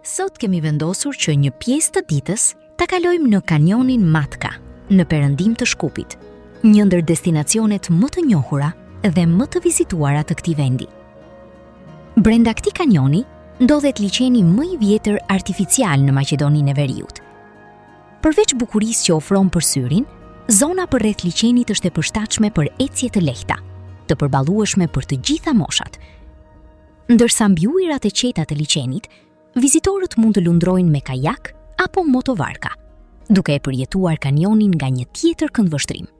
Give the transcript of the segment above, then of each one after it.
Sot kemi vendosur që një pjesë të ditës ta kalojmë në kanjonin Matka, në perëndim të Shkupit, një ndër destinacionet më të njohura dhe më të vizituara të këtij vendi. Brenda këtij kanjoni ndodhet liçeni më i vjetër artificial në Maqedoninë e Veriut. Përveç bukurisë që ofron për syrin, zona përreth liçenit është e përshtatshme për ecje të lehta, të përballueshme për të gjitha moshat. Ndërsa mbi ujërat e qeta të liçenit, vizitorët mund të lundrojnë me kajak apo motovarka, duke e përjetuar kanjonin nga një tjetër këndvështrim.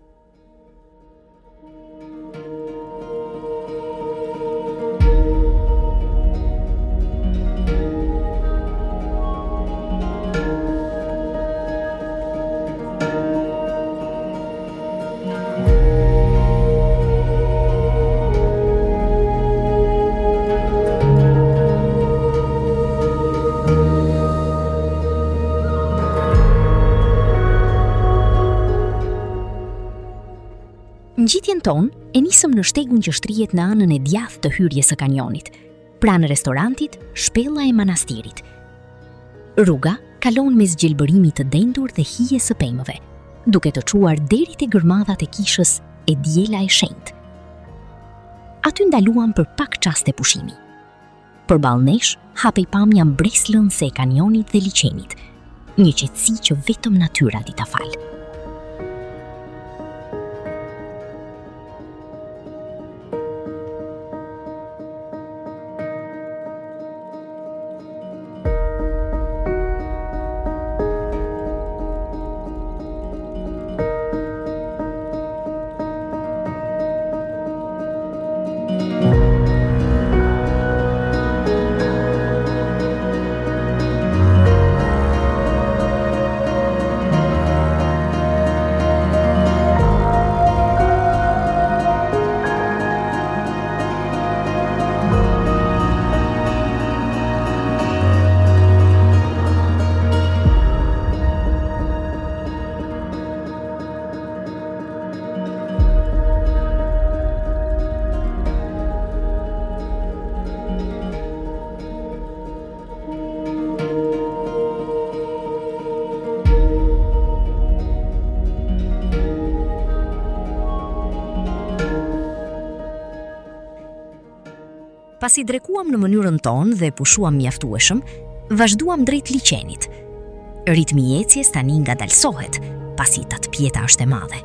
Ngjitjen tonë e nisëm në shtegun që shtrihet në anën e djathtë të hyrjes së kanjonit, pranë restorantit, shpella e manastirit. Rruga kalon mes gjelbërimit të dendur dhe hijes së pemëve, duke të çuar deri te gërmadhat e kishës e diela e shenjtë. Aty ndaluam për pak çaste pushimi. Përballë nesh hapej pamja mbreslënse e kanjonit dhe liçenit, një qetësi që vetëm natyra di ta falë. Pasi drekuam në mënyrën tonë dhe pushuam mjaftueshëm, vazhduam drejt liçenit. Ritmi i ecjes tani ngadalsohet, pasi tatpjeta është e madhe.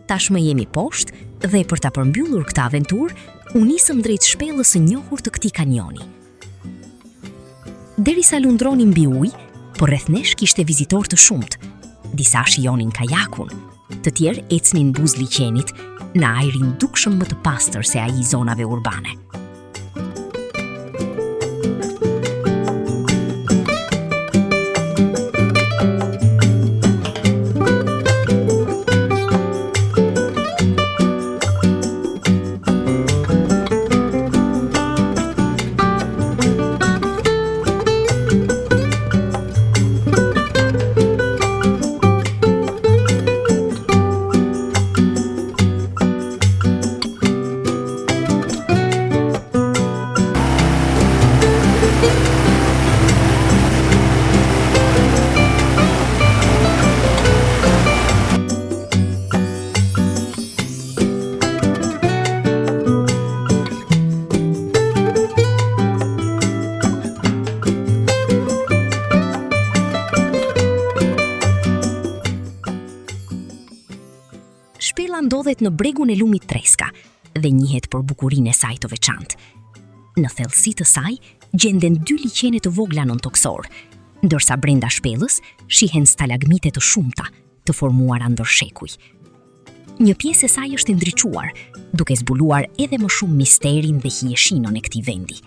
Tashmë jemi poshtë dhe për ta përmbyllur këtë aventurë, u nisëm drejt shpellës së njohur të këtij kanjoni. Derisa lundronim mbi ujë, por rreth nesh kishte vizitorë të shumtë. Disa shijonin kajakun, të tjerë ecnin buzë liçenit në ajrin dukshëm më të pastër se ai i zonave urbane. ndodhet në bregun e lumit Treska dhe njihet për bukurinë e saj të veçantë. Në thellësi të saj gjenden 2 liqene të vogla nontoksor, ndërsa brenda shpellës shihen stalagmite të shumta, të formuara ndër shekuj. Një pjesë e saj është ndriçuar, duke zbuluar edhe më shumë misterin dhe hijeshinon e këtij vendi.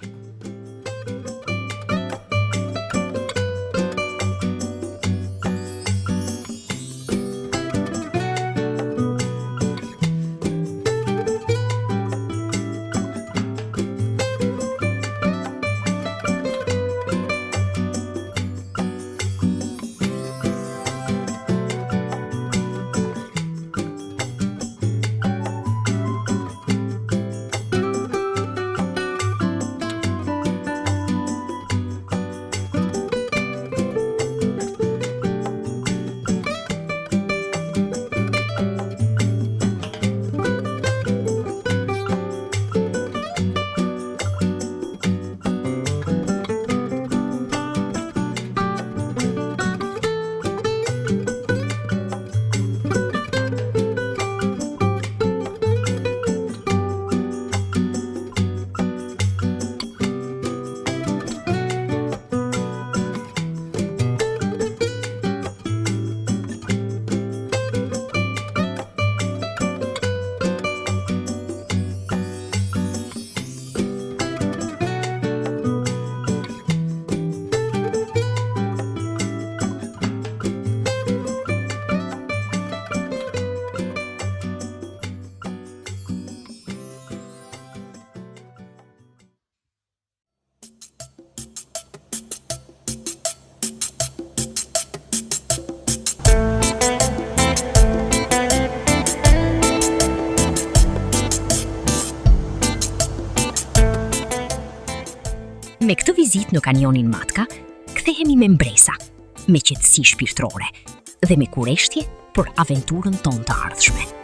Me këtë vizitë në kanionin Matka, kthehemi me mbresa, me qetësi shpirtërore dhe me kureshtje për aventurën tonë të ardhshme.